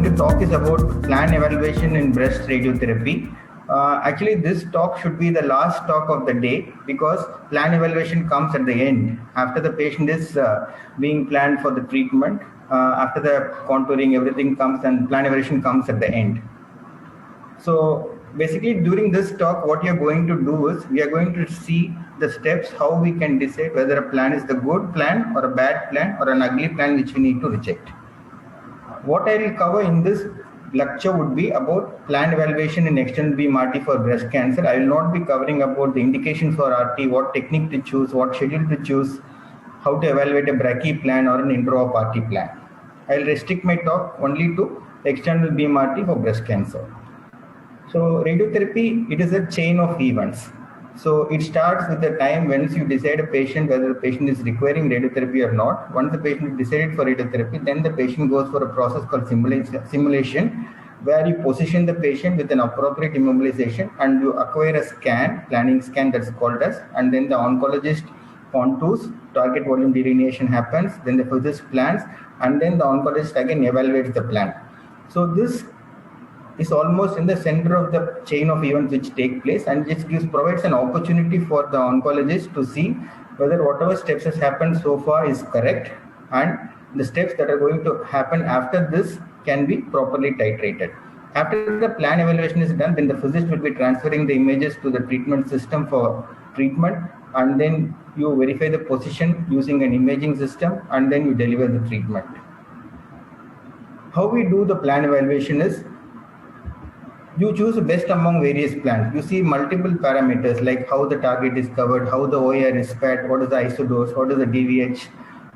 going to talk is about plan evaluation in breast radiotherapy. Actually, this talk should be the last talk of the day because plan evaluation comes at the end after the patient is being planned for the treatment. After the contouring, everything comes and plan evaluation comes at the end. So basically during this talk, what you're going to do is we are going to see the steps, how we can decide whether a plan is the good plan or a bad plan or an ugly plan which we need to reject. What I will cover in this lecture would be about plan evaluation in external beam RT for breast cancer. I will not be covering about the indication for RT, what technique to choose, what schedule to choose, how to evaluate a brachy plan or an intra-op RT plan. I will restrict my talk only to external beam RT for breast cancer. So radiotherapy, it is a chain of events. So it starts with the time once you decide a patient whether the patient is requiring radiotherapy or not. Once the patient is decided for radiotherapy, then the patient goes for a process called simulation, where you position the patient with an appropriate immobilization and you acquire a scan, planning scan that's called as, and then the oncologist contours, target volume delineation happens, then the physicist plans, and then the oncologist again evaluates the plan. So this is almost in the center of the chain of events which take place, and it provides an opportunity for the oncologist to see whether whatever steps has happened so far is correct and the steps that are going to happen after this can be properly titrated. After the plan evaluation is done, then the physicist will be transferring the images to the treatment system for treatment, and then you verify the position using an imaging system, and then you deliver the treatment. How we do the plan evaluation is, you choose the best among various plans. You see multiple parameters like how the target is covered, how the OIR is spread, what is the isodose, what is the DVH,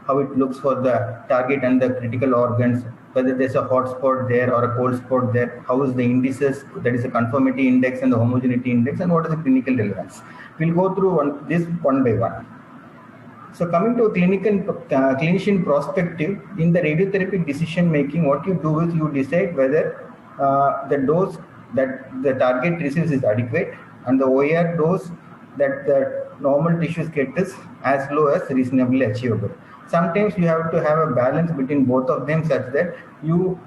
how it looks for the target and the critical organs, whether there's a hot spot there or a cold spot there, how is the indices, that is the conformity index and the homogeneity index, and what is the clinical relevance. We'll go through this one by one. So coming to a clinician perspective, in the radiotherapy decision making, what you do is you decide whether the dose that the target receives is adequate and the OIR dose that the normal tissues get is as low as reasonably achievable. Sometimes you have to have a balance between both of them such that you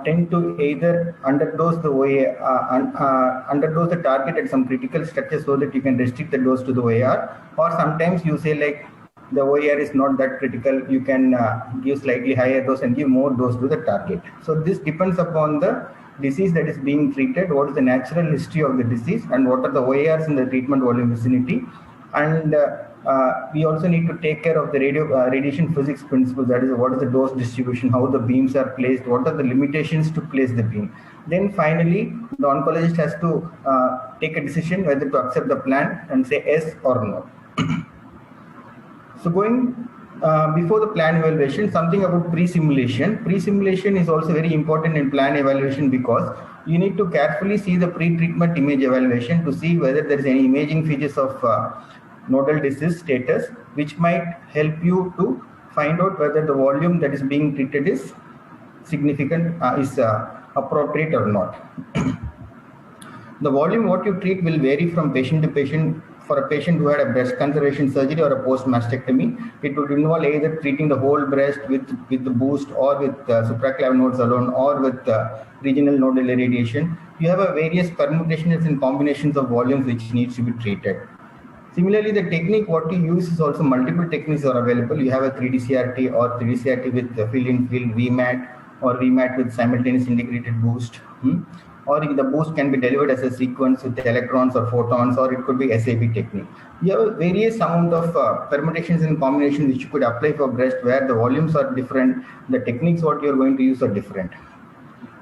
tend to either underdose the OIR, underdose the target at some critical structure so that you can restrict the dose to the OIR, or sometimes you say like the OIR is not that critical, you can give slightly higher dose and give more dose to the target. So this depends upon the disease that is being treated, what is the natural history of the disease, and what are the OIRs in the treatment volume vicinity. And we also need to take care of the radiation physics principles, that is what is the dose distribution, how the beams are placed, what are the limitations to place the beam. Then finally, the oncologist has to take a decision whether to accept the plan and say yes or no. So going before the plan evaluation, something about pre-simulation. Pre-simulation is also very important in plan evaluation because you need to carefully see the pre-treatment image evaluation to see whether there is any imaging features of nodal disease status, which might help you to find out whether the volume that is being treated is significant, is appropriate or not. The volume what you treat will vary from patient to patient. For a patient who had a breast conservation surgery or a post-mastectomy, it would involve either treating the whole breast with the boost or with supraclavian nodes alone or with regional nodal irradiation. You have a various permutations and combinations of volumes which needs to be treated. Similarly, the technique what you use is also multiple techniques are available. You have a 3D CRT or 3D CRT with fill-in-fill VMAT or VMAT with simultaneous integrated boost. Or the boost can be delivered as a sequence with electrons or photons, or it could be SAB technique. You have various amount of permutations and combinations which you could apply for breast where the volumes are different, the techniques what you're going to use are different.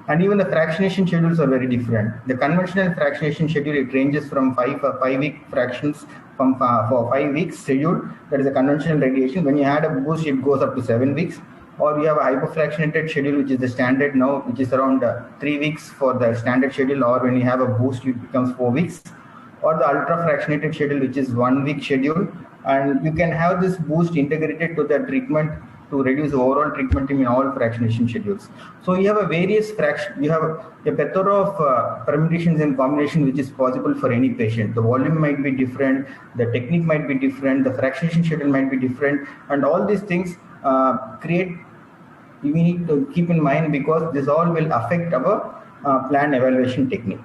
And even the fractionation schedules are very different. The conventional fractionation schedule, it ranges from 5-week fractions for 5 weeks schedule. That is a conventional radiation. When you add a boost, it goes up to 7 weeks. Or you have a hyperfractionated schedule, which is the standard now, which is around 3 weeks for the standard schedule, or when you have a boost, it becomes 4 weeks. Or the ultra-fractionated schedule, which is 1 week schedule. And you can have this boost integrated to the treatment to reduce the overall treatment in all fractionation schedules. So you have a various you have a plethora of permutations and combinations which is possible for any patient. The volume might be different, the technique might be different, the fractionation schedule might be different, and all these things create you need to keep in mind, because this all will affect our plan evaluation technique.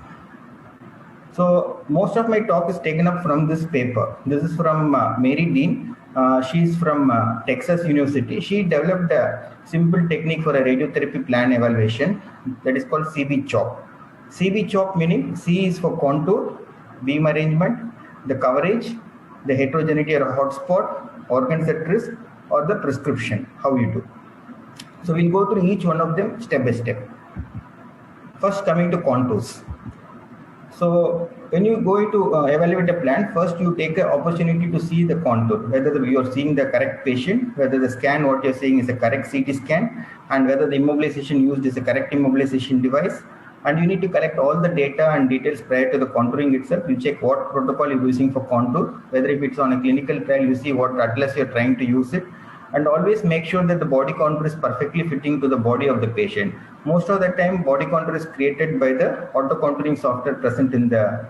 So most of my talk is taken up from this paper. This is from Mary Dean. She's from Texas University. She developed a simple technique for a radiotherapy plan evaluation that is called CB-CHOP. CB-CHOP meaning C is for contour, beam arrangement, the coverage, the heterogeneity or hotspot, organs at risk, or the prescription, how you do. So we'll go through each one of them step by step. First, coming to contours. So when you go to evaluate a plan, first you take an opportunity to see the contour, whether you are seeing the correct patient, whether the scan what you're seeing is a correct CT scan, and whether the immobilization used is a correct immobilization device. And you need to collect all the data and details prior to the contouring itself. You check what protocol you're using for contour, whether if it's on a clinical trial, you see what atlas you're trying to use it. And always make sure that the body contour is perfectly fitting to the body of the patient. Most of the time, body contour is created by the auto contouring software present in the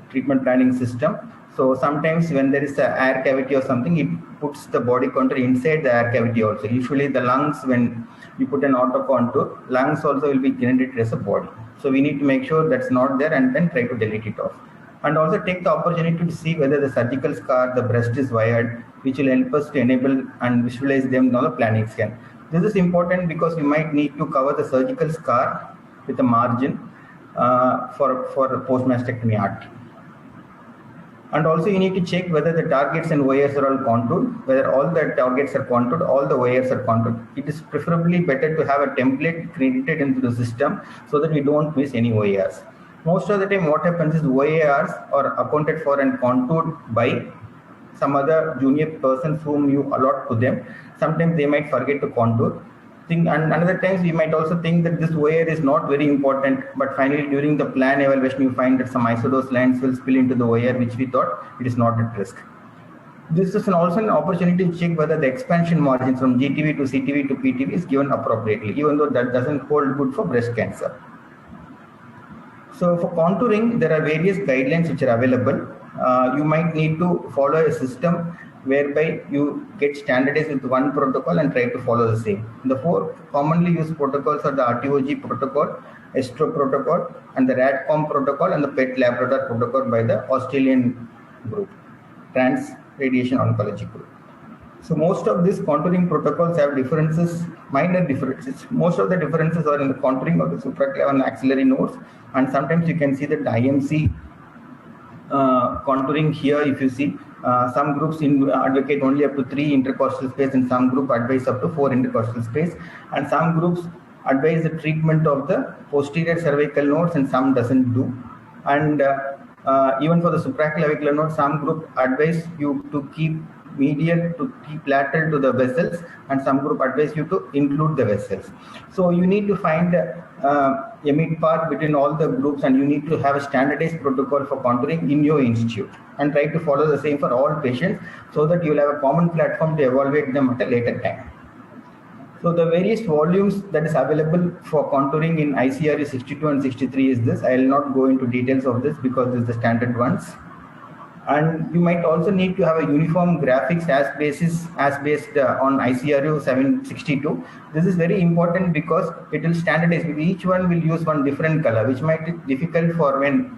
treatment planning system. So sometimes when there is an air cavity or something, it puts the body contour inside the air cavity also. Usually the lungs, when you put an auto contour, lungs also will be generated as a body. So we need to make sure that's not there and then try to delete it off. And also take the opportunity to see whether the surgical scar, the breast is wired, which will help us to enable and visualize them on the planning scan. This is important because you might need to cover the surgical scar with a margin for post-mastectomy RT. And also you need to check whether the targets and wires are all contoured, whether all the targets are contoured, all the wires are contoured. It is preferably better to have a template created into the system so that we don't miss any wires. Most of the time what happens is wires are accounted for and contoured by some other junior persons whom you allot to them. Sometimes they might forget to contour. And another times we might also think that this wire is not very important, but finally during the plan evaluation you find that some isodose lines will spill into the wire, which we thought it is not at risk. This is also an opportunity to check whether the expansion margins from GTV to CTV to PTV is given appropriately, even though that doesn't hold good for breast cancer. So for contouring, there are various guidelines which are available. You might need to follow a system whereby you get standardized with one protocol and try to follow the same. The four commonly used protocols are the RTOG protocol, ESTRO protocol, and the RADCOM protocol, and the PET Labrador protocol by the Australian group, Trans Radiation Oncology group. So most of these contouring protocols have differences, minor differences. Most of the differences are in the contouring of the supraclavian and axillary nodes, and sometimes you can see that the IMC contouring here. If you see, some groups advocate only up to 3 intercostal space, and some group advise up to 4 intercostal space, and some groups advise the treatment of the posterior cervical nodes and some doesn't do. And even for the supraclavicular node, some group advise you to keep medial to keep lateral to the vessels, and some group advise you to include the vessels. So you need to find a mid path between all the groups, and you need to have a standardized protocol for contouring in your institute and try to follow the same for all patients so that you will have a common platform to evaluate them at a later time. So the various volumes that is available for contouring in ICRU 62 and 63 is this. I will not go into details of this because this is the standard ones. And you might also need to have a uniform graphics as based on ICRU 762. This is very important because it will standardize. Each one will use one different color, which might be difficult for when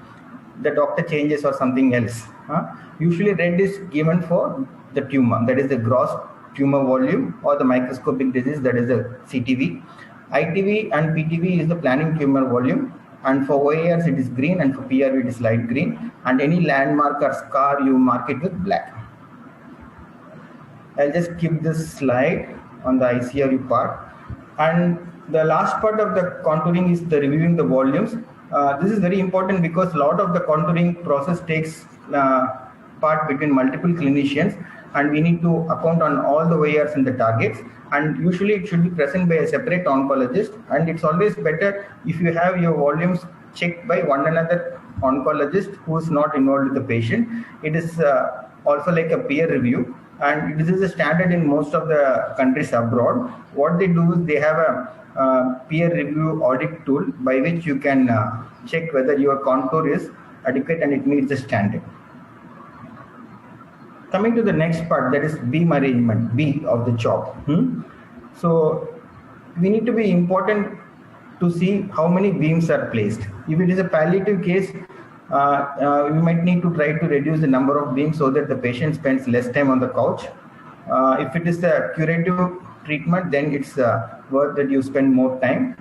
the doctor changes or something else. Usually red is given for the tumor, that is the gross tumor volume, or the microscopic disease, that is the CTV. ITV and PTV is the planning tumor volume. And for OARs it is green, and for PRV it is light green, and any landmark or scar you mark it with black. I'll just keep this slide on the ICRU part. And the last part of the contouring is the reviewing the volumes. This is very important because a lot of the contouring process takes part between multiple clinicians, and we need to account on all the wires and the targets, and usually it should be present by a separate oncologist. And it's always better if you have your volumes checked by one another oncologist who is not involved with the patient. It is also like a peer review, and this is a standard in most of the countries abroad. What they do is they have a peer review audit tool by which you can check whether your contour is adequate and it meets the standard. Coming to the next part, that is beam arrangement, B of the CHOP. So we need to be important to see how many beams are placed. If it is a palliative case, we might need to try to reduce the number of beams so that the patient spends less time on the couch. If it is a curative treatment, then it's worth that you spend more time.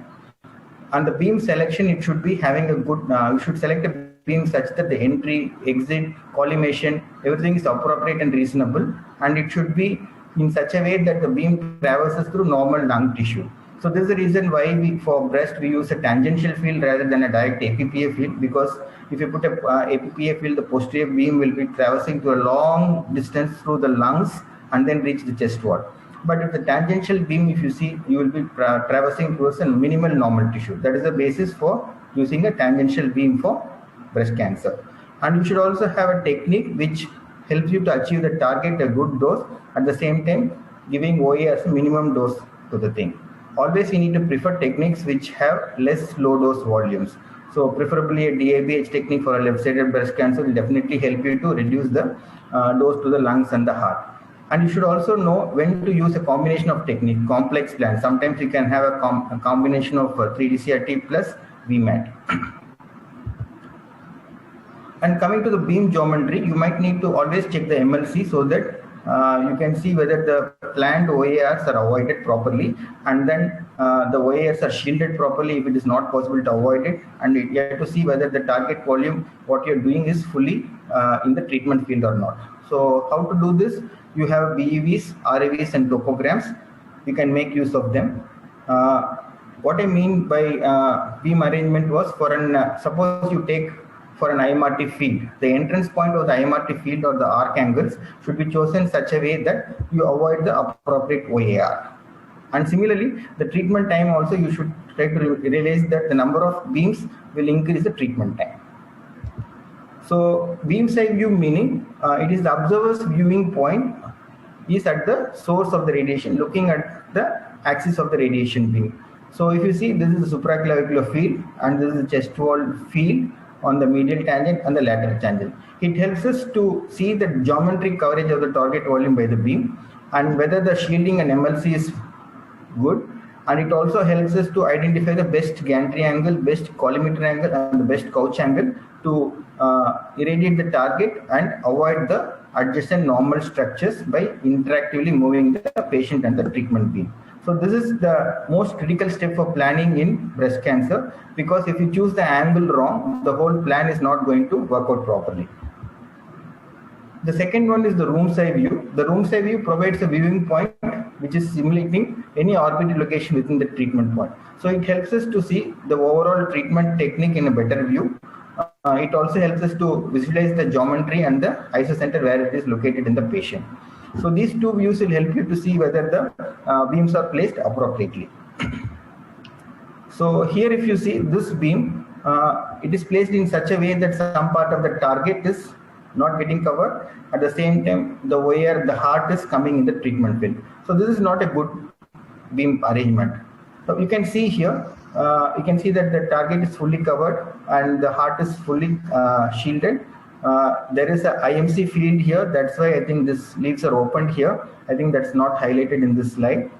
And the beam selection, it should be having a good, you should select a beam such that the entry, exit, collimation, everything is appropriate and reasonable. And it should be in such a way that the beam traverses through normal lung tissue. So this is the reason why for breast, we use a tangential field rather than a direct APPA field, because if you put a APPA field, the posterior beam will be traversing to a long distance through the lungs and then reach the chest wall. But if the tangential beam, if you see, you will be traversing towards a minimal normal tissue. That is the basis for using a tangential beam for breast cancer. And you should also have a technique which helps you to achieve the target a good dose, at the same time giving OA as a minimum dose to the thing. Always you need to prefer techniques which have less low dose volumes. So preferably a DIBH technique for a left-sided breast cancer will definitely help you to reduce the dose to the lungs and the heart. And you should also know when to use a combination of technique, complex plan. Sometimes you can have a combination of 3D-CRT plus VMAT. And coming to the beam geometry, you might need to always check the MLC so that you can see whether the planned OARs are avoided properly, and then the OARs are shielded properly if it is not possible to avoid it, and you have to see whether the target volume, what you're doing, is fully in the treatment field or not. So how to do this? You have BEVs, RAVs and topograms. You can make use of them. What I mean by beam arrangement was, for an suppose you take for an IMRT field, the entrance point of the IMRT field or the arc angles should be chosen such a way that you avoid the appropriate OAR. And similarly, the treatment time also, you should try to realize that the number of beams will increase the treatment time. So beam side view meaning it is the observer's viewing point is at the source of the radiation, looking at the axis of the radiation beam. So if you see, this is the supraclavicular field and this is the chest wall field on the medial tangent and the lateral tangent. It helps us to see the geometric coverage of the target volume by the beam and whether the shielding and MLC is good. And it also helps us to identify the best gantry angle, best collimator angle and the best couch angle to irradiate the target and avoid the adjacent normal structures by interactively moving the patient and the treatment beam. So this is the most critical step for planning in breast cancer, because if you choose the angle wrong, the whole plan is not going to work out properly. The second one is the room side view. The room side view provides a viewing point which is simulating any orbital location within the treatment point. So it helps us to see the overall treatment technique in a better view. It also helps us to visualize the geometry and the isocenter where it is located in the patient. So these two views will help you to see whether the beams are placed appropriately. So here if you see this beam, it is placed in such a way that some part of the target is not getting covered. At the same time, the wire, the heart is coming in the treatment field. So this is not a good beam arrangement. So you can see here, you can see that the target is fully covered and the heart is fully shielded. There is a IMC field here. That's why I think these leaves are opened here. I think that's not highlighted in this slide.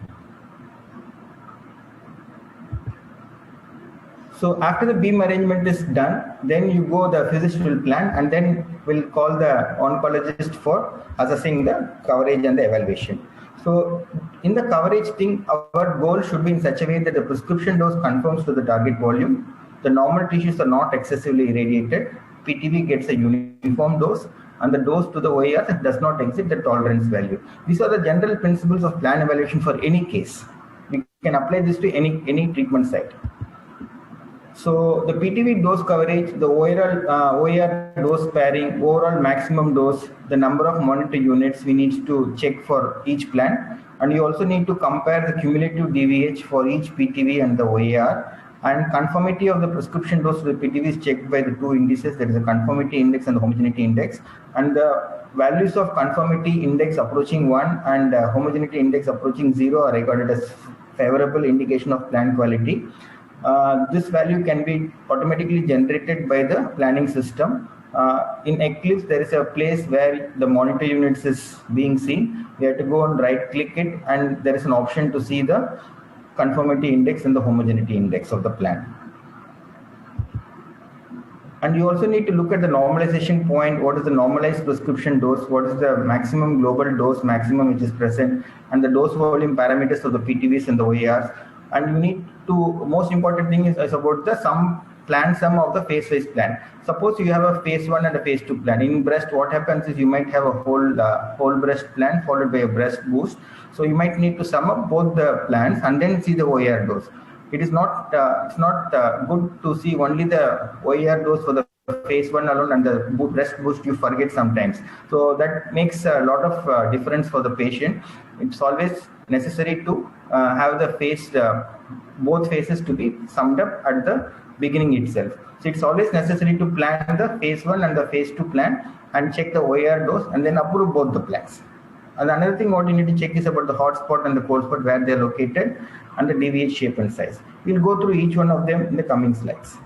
So after the beam arrangement is done, then you go, the physicist will plan and then will call the oncologist for assessing the coverage and the evaluation. So in the coverage thing, our goal should be in such a way that the prescription dose conforms to the target volume. The normal tissues are not excessively irradiated. PTV gets a uniform dose and the dose to the OAR does not exceed the tolerance value. These are the general principles of plan evaluation for any case. We can apply this to any treatment site. So the PTV dose coverage, the OAR dose pairing, overall maximum dose, the number of monitor units we need to check for each plan. And you also need to compare the cumulative DVH for each PTV and the OAR. And conformity of the prescription dose to the PTV is checked by the two indices. There is a conformity index and the homogeneity index. And the values of conformity index approaching 1 and homogeneity index approaching 0 are regarded as favorable indication of plan quality. This value can be automatically generated by the planning system. In Eclipse, there is a place where the monitor units is being seen. You have to go and right click it and there is an option to see the conformity index and the homogeneity index of the plan. And you also need to look at the normalization point. What is the normalized prescription dose? What is the maximum global dose maximum which is present, and the dose volume parameters of the PTVs and the OARs. And you need to, most important thing is about the sum of the phase-wise plan. Suppose you have a phase 1 and a phase 2 plan. In breast, what happens is you might have a whole breast plan followed by a breast boost. So you might need to sum up both the plans and then see the OAR dose. It is not good to see only the OAR dose for the phase 1 alone and the breast boost you forget sometimes. So that makes a lot of difference for the patient. It's always necessary to have the both phases to be summed up at the beginning itself. So it's always necessary to plan the phase 1 and the phase 2 plan and check the OAR dose and then approve both the plans. And another thing what you need to check is about the hot spot and the cold spot, where they are located, and the DVH shape and size. We'll go through each one of them in the coming slides.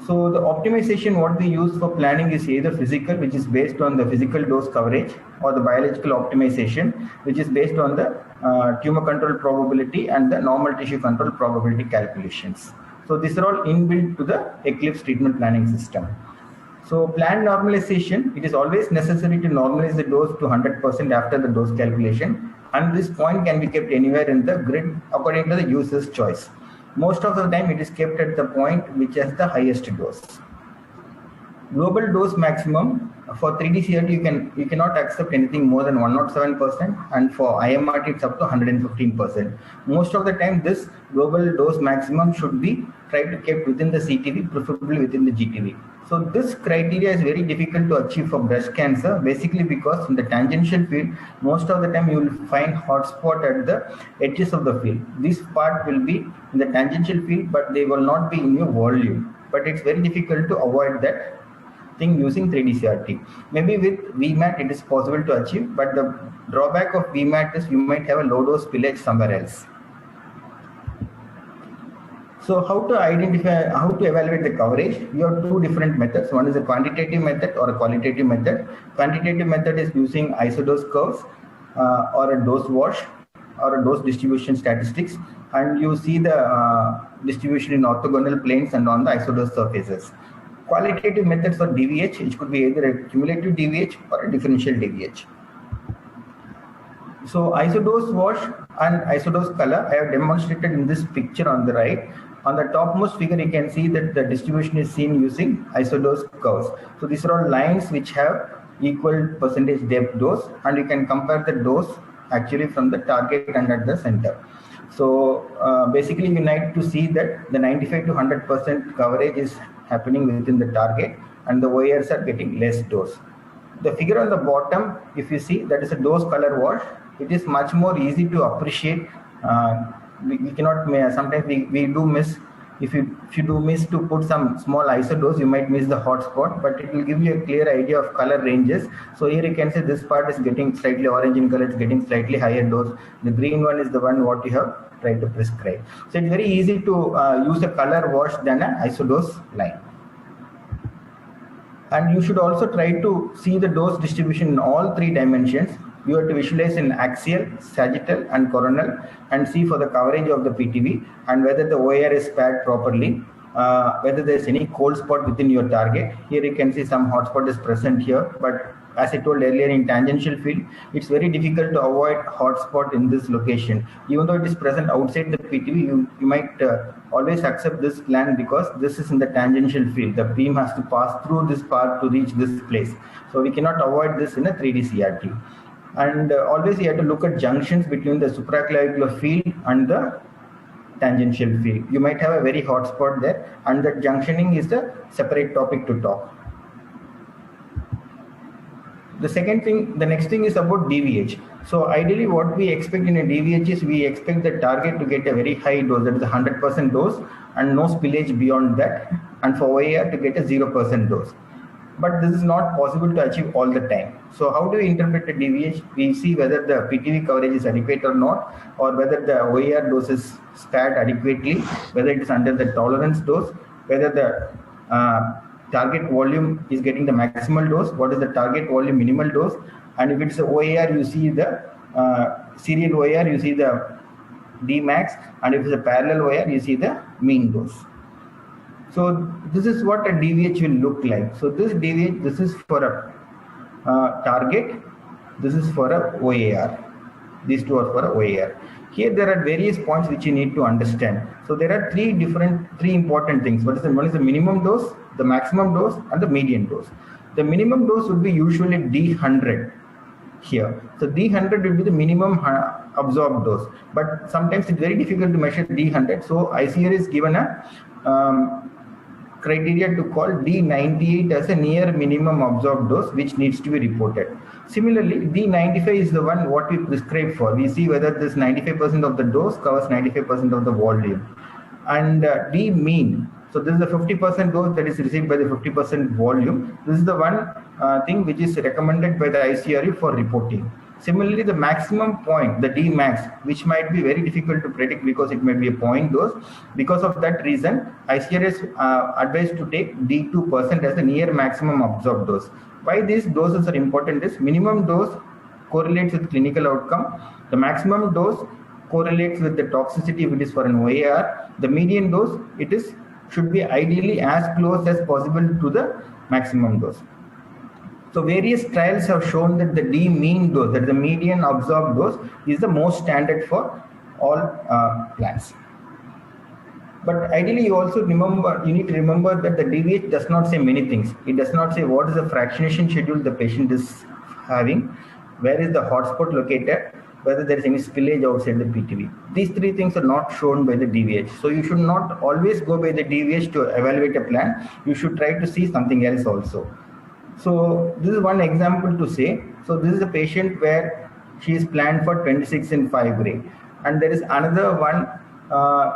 So the optimization what we use for planning is either physical, which is based on the physical dose coverage, or the biological optimization, which is based on the tumor control probability and the normal tissue control probability calculations. So these are all inbuilt to the Eclipse treatment planning system. So plan normalization, it is always necessary to normalize the dose to 100% after the dose calculation, and this point can be kept anywhere in the grid according to the user's choice. Most of the time it is kept at the point which has the highest dose. Global dose maximum for 3D-CRT, you cannot accept anything more than 107%, and for IMRT it's up to 115%. Most of the time this global dose maximum should be tried to keep within the CTV, preferably within the GTV. So this criteria is very difficult to achieve for breast cancer, basically because in the tangential field, most of the time you will find hotspot at the edges of the field. This part will be in the tangential field, but they will not be in your volume. But it's very difficult to avoid that thing using 3D-CRT. Maybe with VMAT it is possible to achieve, but the drawback of VMAT is you might have a low dose spillage somewhere else. So how to evaluate the coverage? You have two different methods. One is a quantitative method or a qualitative method. Quantitative method is using isodose curves or a dose wash or a dose distribution statistics, and you see the distribution in orthogonal planes and on the isodose surfaces. Qualitative methods for DVH, which could be either a cumulative DVH or a differential DVH. So isodose wash and isodose color, I have demonstrated in this picture on the right. On the topmost figure, you can see that the distribution is seen using isodose curves. So these are all lines which have equal percentage depth dose, and you can compare the dose actually from the target and at the center. So basically you need to see that the 95 to 100% coverage is happening within the target, and the OARs are getting less dose. The figure on the bottom, if you see, that is a dose color wash. It is much more easy to appreciate. We cannot, sometimes we do miss. If you do miss to put some small isodose, you might miss the hot spot, but it will give you a clear idea of color ranges. So here you can see this part is getting slightly orange in color, it's getting slightly higher dose. The green one is the one what you have tried to prescribe. So it's very easy to use a color wash than an isodose line. And you should also try to see the dose distribution in all three dimensions. You have to visualize in axial, sagittal and coronal, and see for the coverage of the PTV and whether the OAR is paired properly, whether there is any cold spot within your target. Here you can see some hotspot is present here, but as I told earlier, in tangential field, it's very difficult to avoid hotspot in this location. Even though it is present outside the PTV, you might always accept this plan because this is in the tangential field. The beam has to pass through this part to reach this place. So we cannot avoid this in a 3D-CRT. And always you have to look at junctions between the supraclavicular field and the tangential field. You might have a very hot spot there, and that junctioning is the separate topic to talk. The next thing is about DVH. So ideally what we expect in a DVH is we expect the target to get a very high dose, that is 100% dose and no spillage beyond that, and for OAR to get a 0% dose. But this is not possible to achieve all the time. So how do we interpret a DVH? We see whether the PTV coverage is adequate or not, or whether the OAR dose is spared adequately, whether it is under the tolerance dose, whether the target volume is getting the maximal dose, what is the target volume minimal dose, and if it's the OAR, you see the serial OAR, you see the D max, and if it's a parallel wire, you see the mean dose. So this is what a DVH will look like. So this DVH, this is for a target, this is for a OAR. These two are for a OAR. Here there are various points which you need to understand. So there are three important things. One is the minimum dose, the maximum dose, and the median dose. The minimum dose would be usually D100 here. So D100 will be the minimum absorbed dose. But sometimes it's very difficult to measure D100. So ICR is given a criteria to call D98 as a near minimum absorbed dose, which needs to be reported. Similarly, D95 is the one what we prescribe for. We see whether this 95% of the dose covers 95% of the volume. And D mean, so this is the 50% dose that is received by the 50% volume. This is the one thing which is recommended by the ICRU for reporting. Similarly, the maximum point, the D max, which might be very difficult to predict because it might be a point dose. Because of that reason, ICR is advised to take D2% as the near maximum absorbed dose. Why these doses are important is minimum dose correlates with clinical outcome. The maximum dose correlates with the toxicity if it is for an OAR. The median dose, should be ideally as close as possible to the maximum dose. So various trials have shown that the D mean dose, that is the median absorbed dose, is the most standard for all plants. But ideally, you need to remember that the DVH does not say many things. It does not say what is the fractionation schedule the patient is having, where is the hotspot located, whether there is any spillage outside the PTV. These three things are not shown by the DVH. So you should not always go by the DVH to evaluate a plant. You should try to see something else also. So this is one example to say. So this is a patient where she is planned for 26 in 5 gray, and there is another one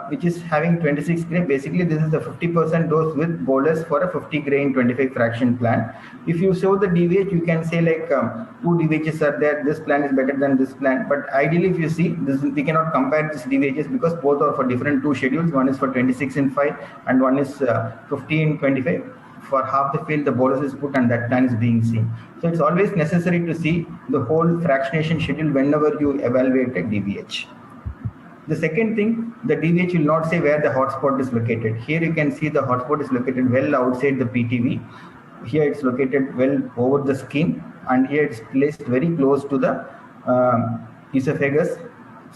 which is having 26 gray. Basically, this is the 50% dose with bolus for a 50 gray in 25 fraction plan. If you show the DVH, you can say like 2 DVHs are there. This plan is better than this plan. But ideally, if you see this, we cannot compare these DVHs because both are for different 2 schedules. One is for 26 in 5 and one is 50 in 25. For half the field, the bolus is put and that plan is being seen. So it's always necessary to see the whole fractionation schedule whenever you evaluate a DVH. The second thing, the DVH will not say where the hotspot is located. Here you can see the hotspot is located well outside the PTV. Here it's located well over the skin, and here it's placed very close to the esophagus.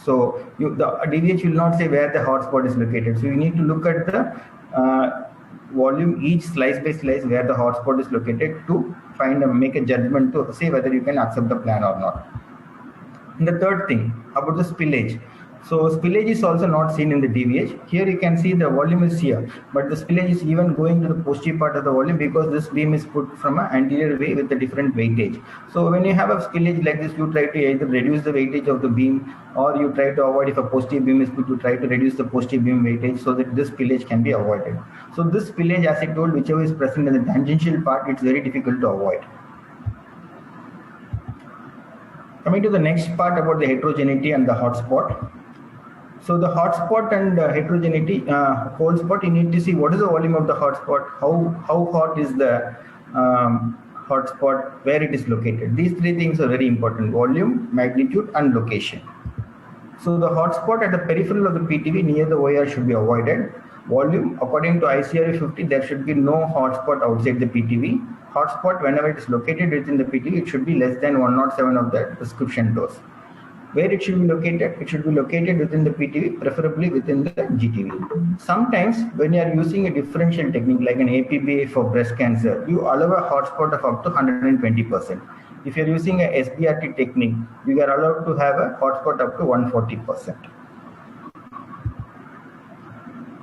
So the DVH will not say where the hotspot is located. So you need to look at the volume each slice by slice where the hotspot is located to make a judgment to say whether you can accept the plan or not. And the third thing about the spillage. So spillage is also not seen in the DVH. Here you can see the volume is here, but the spillage is even going to the posterior part of the volume because this beam is put from an anterior way with a different weightage. So when you have a spillage like this, you try to either reduce the weightage of the beam, or you try to avoid, if a posterior beam is put, to try to reduce the posterior beam weightage so that this spillage can be avoided. So this spillage, as I told, whichever is present in the tangential part, it's very difficult to avoid. Coming to the next part about the heterogeneity and the hotspot. So the hotspot and heterogeneity, cold spot, you need to see what is the volume of the hotspot, how hot is the hotspot, where it is located. These three things are very important: volume, magnitude, and location. So the hotspot at the peripheral of the PTV near the OAR should be avoided. Volume, according to ICRA 50, there should be no hotspot outside the PTV. Hotspot, whenever it is located within the PTV, it should be less than 107 of the prescription dose. Where it should be located? It should be located within the PTV, preferably within the GTV. Sometimes when you are using a differential technique like an APBA for breast cancer, you allow a hotspot of up to 120%. If you are using a SBRT technique, you are allowed to have a hotspot up to 140%.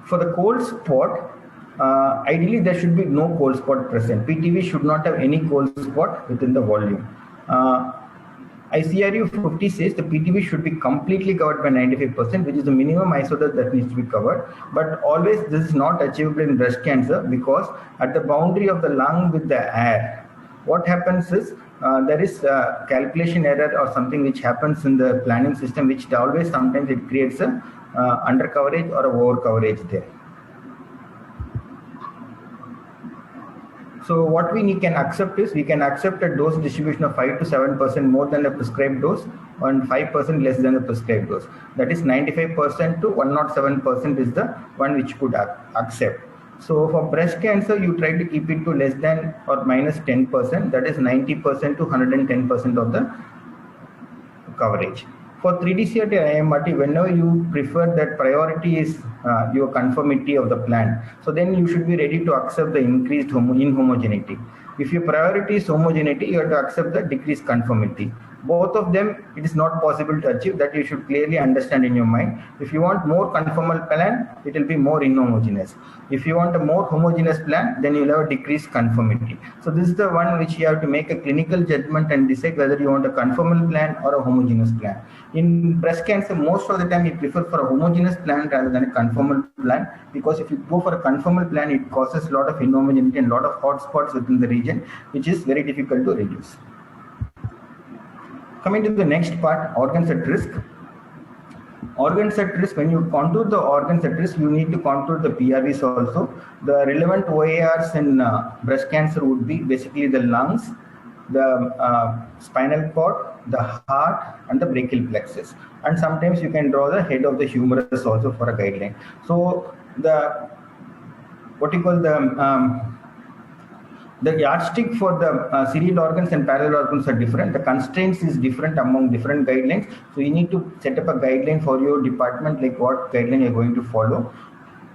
For the cold spot, ideally there should be no cold spot present. PTV should not have any cold spot within the volume. ICRU 50 says the PTV should be completely covered by 95%, which is the minimum isodose that needs to be covered. But always this is not achievable in breast cancer because at the boundary of the lung with the air, what happens is there is a calculation error or something which happens in the planning system, which always sometimes it creates a under coverage or a over coverage there. So what we can accept is, we can accept a dose distribution of 5 to 7% more than the prescribed dose, and 5% less than the prescribed dose. That is 95% to 107% is the one which could accept. So for breast cancer, you try to keep it to less than or minus 10%, that is 90% to 110% of the coverage. For 3D-CRT IMRT, whenever you prefer that priority is your conformity of the plan, so then you should be ready to accept the increased inhomogeneity. If your priority is homogeneity, you have to accept the decreased conformity. Both of them, it is not possible to achieve. That you should clearly understand in your mind. If you want more conformal plan, it will be more inhomogeneous. If you want a more homogeneous plan, then you will have a decreased conformity. So this is the one which you have to make a clinical judgment and decide whether you want a conformal plan or a homogeneous plan. In breast cancer, most of the time you prefer for a homogeneous plan rather than a conformal plan, because if you go for a conformal plan, it causes a lot of inhomogeneity and a lot of hotspots within the region, which is very difficult to reduce. Coming to the next part, organs at risk. Organs at risk, when you contour the organs at risk, you need to contour the PRVs also. The relevant OARs in breast cancer would be basically the lungs, the spinal cord, the heart, and the brachial plexus. And sometimes you can draw the head of the humerus also for a guideline. So the the yardstick for the serial organs and parallel organs are different. The constraints is different among different guidelines. So you need to set up a guideline for your department, like what guideline you're going to follow.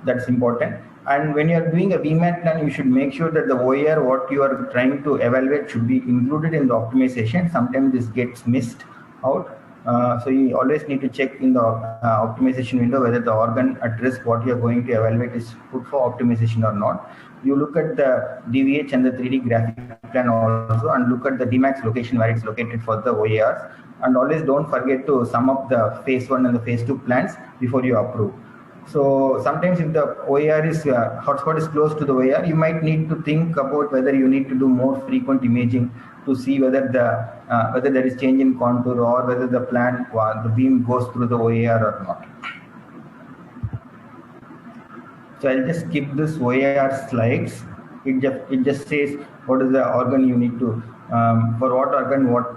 That's important. And when you're doing a VMAT plan, you should make sure that the OAR, what you are trying to evaluate, should be included in the optimization. Sometimes this gets missed out. So you always need to check in the optimization window whether the organ at risk, what you're going to evaluate, is put for optimization or not. You look at the DVH and the 3D graphic plan also, and look at the DMAX location where it's located for the OARs. And always don't forget to sum up the phase 1 and the phase 2 plans before you approve. So sometimes if the OAR is hotspot is close to the OAR, you might need to think about whether you need to do more frequent imaging to see whether whether there is change in contour or whether the plan, the beam goes through the OAR or not. So I'll just skip this OAR slides. It just says what is the organ you need to, for what organ, what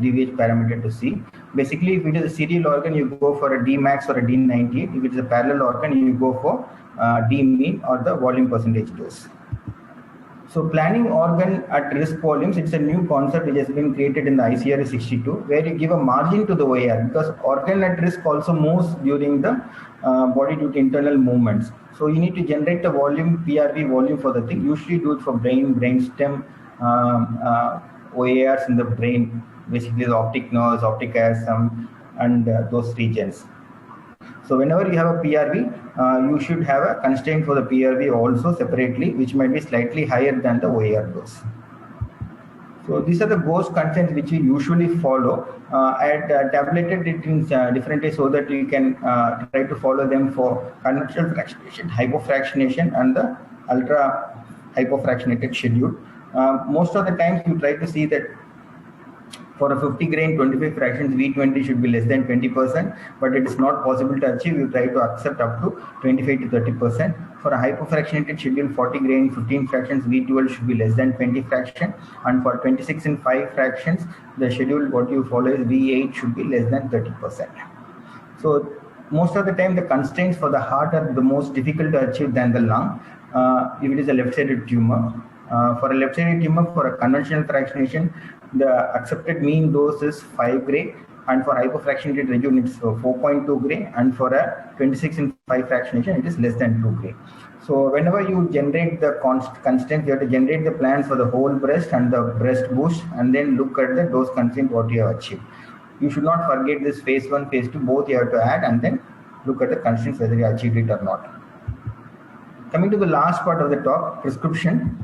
DVH parameter to see. Basically, if it is a serial organ, you go for a Dmax or a D98. If it is a parallel organ, you go for D mean or the volume percentage dose. So planning organ at risk volumes, it's a new concept which has been created in the ICRA 62, where you give a margin to the OAR, because organ at risk also moves during the body due to internal movements. So you need to generate a volume, PRV volume for the thing. Usually do it for brain, brainstem, OARs in the brain, basically the optic nerves, optic chiasm, and those regions. So whenever you have a PRV, you should have a constraint for the PRV also separately, which might be slightly higher than the OAR dose. So these are the GOES constraints which we usually follow. I had tabulated it in different ways so that you can try to follow them for conventional fractionation, hypofractionation, and the ultra hypofractionated schedule. Most of the times you try to see that for a 50 grain, 25 fractions, V20 should be less than 20%, but it is not possible to achieve. You try to accept up to 25 to 30%. For a hypofractionated schedule, 40 grain, 15 fractions, V12 should be less than 20 fraction. And for 26 in 5 fractions, the schedule what you follow is V8 should be less than 30%. So most of the time, the constraints for the heart are the most difficult to achieve than the lung. If it is a left-sided tumor, for a left-sided tumor, for a conventional fractionation, the accepted mean dose is 5 gray, and for hypofractionated region it's 4.2 gray, and for a 26 in 5 fractionation it is less than 2 gray. So whenever you generate the constraint, you have to generate the plans for the whole breast and the breast boost, and then look at the dose constraint what you have achieved. You should not forget this phase 1, phase 2, both you have to add, and then look at the constraints whether you achieved it or not. Coming to the last part of the talk, prescription.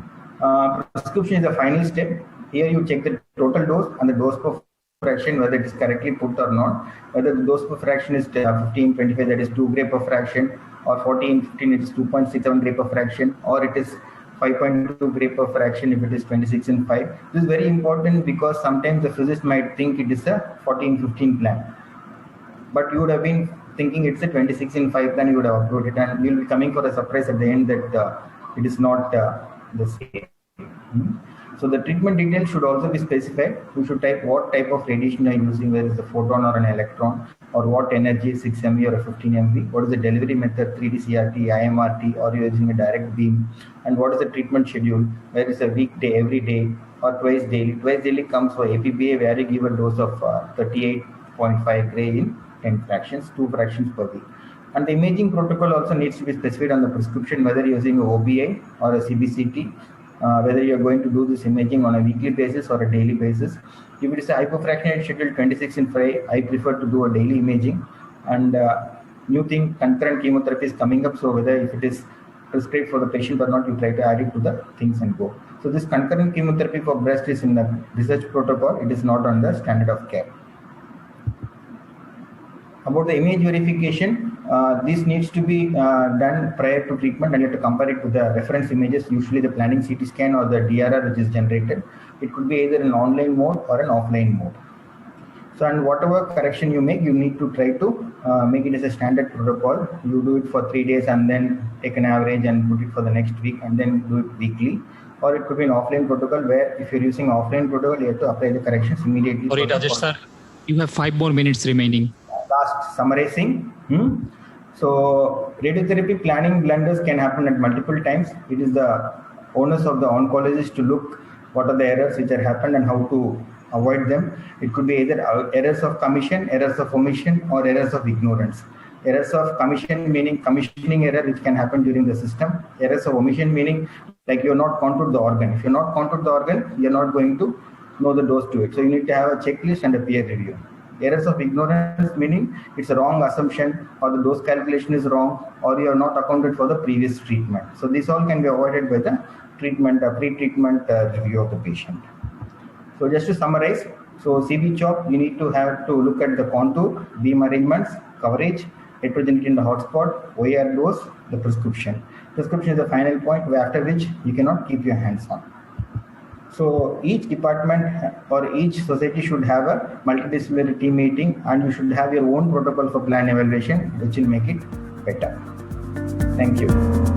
Prescription is the final step. Here you check the total dose and the dose per fraction, whether it is correctly put or not. Whether the dose per fraction is 15, 25, that is 2 gray per fraction, or 14, 15, it is 2.67 gray per fraction, or it is 5.2 gray per fraction if it is 26 in 5. This is very important because sometimes the physicist might think it is a 14-15 plan. But you would have been thinking it's a 26 in 5 plan, you would have uploaded it, and you will be coming for a surprise at the end that it is not the same. So the treatment details should also be specified. You should type what type of radiation you are using, whether it's a photon or an electron, or what energy, 6 MV or a 15 MV, what is the delivery method, 3D CRT, IMRT, or you're using a direct beam, and what is the treatment schedule, whether it's a weekday, every day, or twice daily. Twice daily comes for APBA, where you give a dose of 38.5 gray in 10 fractions, 2 fractions per week. And the imaging protocol also needs to be specified on the prescription, whether you're using a OBI or a CBCT, whether you're going to do this imaging on a weekly basis or a daily basis. If it is a hypofractionated schedule 26 in 5, I prefer to do a daily imaging. And new thing, concurrent chemotherapy is coming up. So whether if it is prescribed for the patient or not, you try to add it to the things and go. So this concurrent chemotherapy for breast is in the research protocol. It is not on the standard of care. About the image verification, this needs to be done prior to treatment, and you have to compare it with the reference images, usually the planning CT scan or the DRR which is generated. It could be either an online mode or an offline mode. So, and whatever correction you make, you need to try to make it as a standard protocol. You do it for 3 days and then take an average and put it for the next week and then do it weekly. Or it could be an offline protocol where if you're using offline protocol, you have to apply the corrections immediately. Sorry, Rajesh sir, you have 5 more minutes remaining. Last summarizing. So radiotherapy planning blunders can happen at multiple times. It is the onus of the oncologist to look what are the errors which are happened and how to avoid them. It could be either errors of commission, errors of omission, or errors of ignorance. Errors of commission meaning commissioning error which can happen during the system. Errors of omission meaning like you're not contoured the organ. If you're not contoured the organ, you're not going to know the dose to it. So you need to have a checklist and a peer review. Errors of ignorance meaning it's a wrong assumption or the dose calculation is wrong or you are not accounted for the previous treatment. So this all can be avoided by the treatment, pre-treatment review of the patient. So just to summarize, so CB-CHOP, you need to have to look at the contour, beam arrangements, coverage, heterogeneity in the hotspot, OAR dose, the prescription. Prescription is the final point after which you cannot keep your hands on. So each department or each society should have a multidisciplinary team meeting and you should have your own protocol for plan evaluation, which will make it better. Thank you.